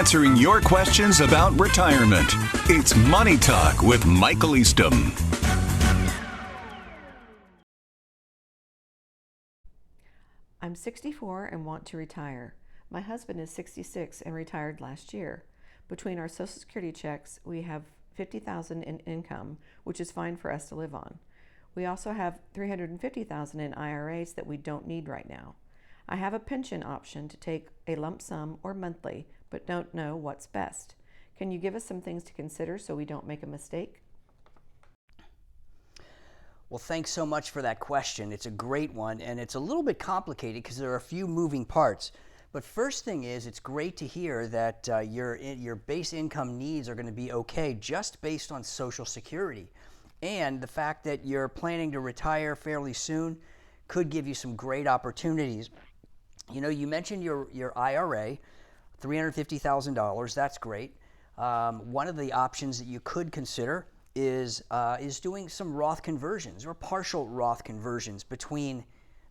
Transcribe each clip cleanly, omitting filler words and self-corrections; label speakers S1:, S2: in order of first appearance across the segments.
S1: answering your questions about retirement. It's Money Talk with Michael Eastham.
S2: I'm 64 and want to retire. My husband is 66 and retired last year. Between our Social Security checks, we have $50,000 in income, which is fine for us to live on. We also have $350,000 in IRAs that we don't need right now. I have a pension option to take a lump sum or monthly, but don't know what's best. Can you give us some things to consider so we don't make a mistake?
S3: Well, thanks so much for that question. It's a great one, and it's a little bit complicated because there are a few moving parts. But first thing is, it's great to hear that your base income needs are going to be okay just based on Social Security. And the fact that you're planning to retire fairly soon could give you some great opportunities. You know, you mentioned your IRA, $350,000. That's great. One of the options that you could consider is doing some Roth conversions or partial Roth conversions between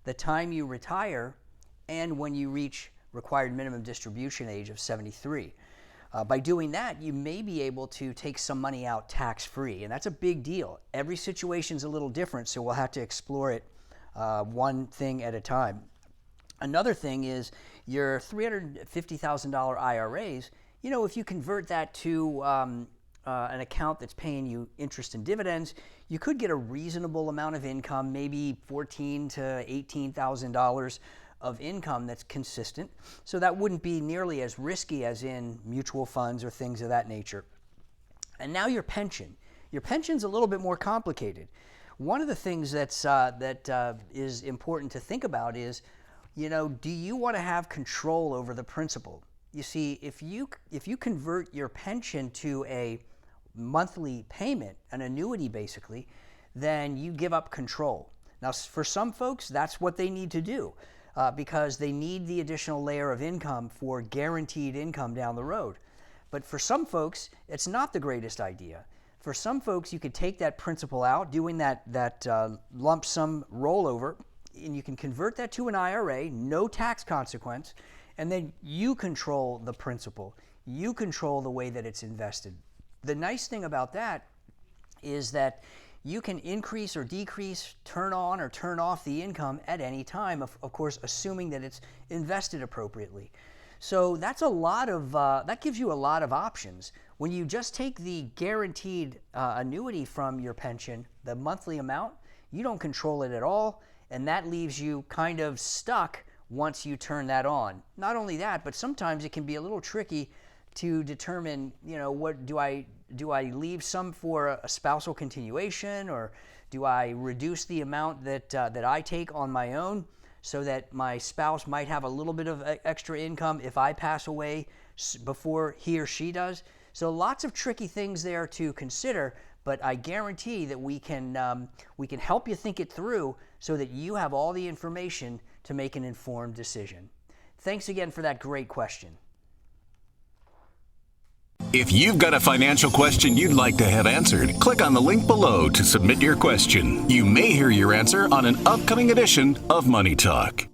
S3: the time you retire and when you reach required minimum distribution age of 73. By doing that, you may be able to take some money out tax-free, and that's a big deal. Every situation's a little different, so we'll have to explore it one thing at a time. Another thing is your $350,000 IRAs. You know, if you convert that to an account that's paying you interest and dividends, you could get a reasonable amount of income, maybe $14,000 to $18,000 of income that's consistent. So that wouldn't be nearly as risky as in mutual funds or things of that nature. And now your pension. Your pension's a little bit more complicated. One of the things that is important to think about is, you know, do you want to have control over the principal? You see, if you convert your pension to a monthly payment, an annuity basically, then you give up control. Now, for some folks, that's what they need to do because they need the additional layer of income for guaranteed income down the road. But for some folks, it's not the greatest idea. For some folks, you could take that principal out, doing that lump sum rollover, and you can convert that to an IRA, no tax consequence, and then you control the principal. You control the way that it's invested. The nice thing about that is that you can increase or decrease, turn on or turn off the income at any time, of course, assuming that it's invested appropriately. So that's that gives you a lot of options. When you just take the guaranteed annuity from your pension, the monthly amount, you don't control it at all, and that leaves you kind of stuck once you turn that on. Not only that, but sometimes it can be a little tricky to determine, you know, what do I leave some for a spousal continuation, or do I reduce the amount that I take on my own so that my spouse might have a little bit of extra income if I pass away before he or she does? So lots of tricky things there to consider, but I guarantee that we can help you think it through so that you have all the information to make an informed decision. Thanks again for that great question.
S1: If you've got a financial question you'd like to have answered, click on the link below to submit your question. You may hear your answer on an upcoming edition of Money Talk.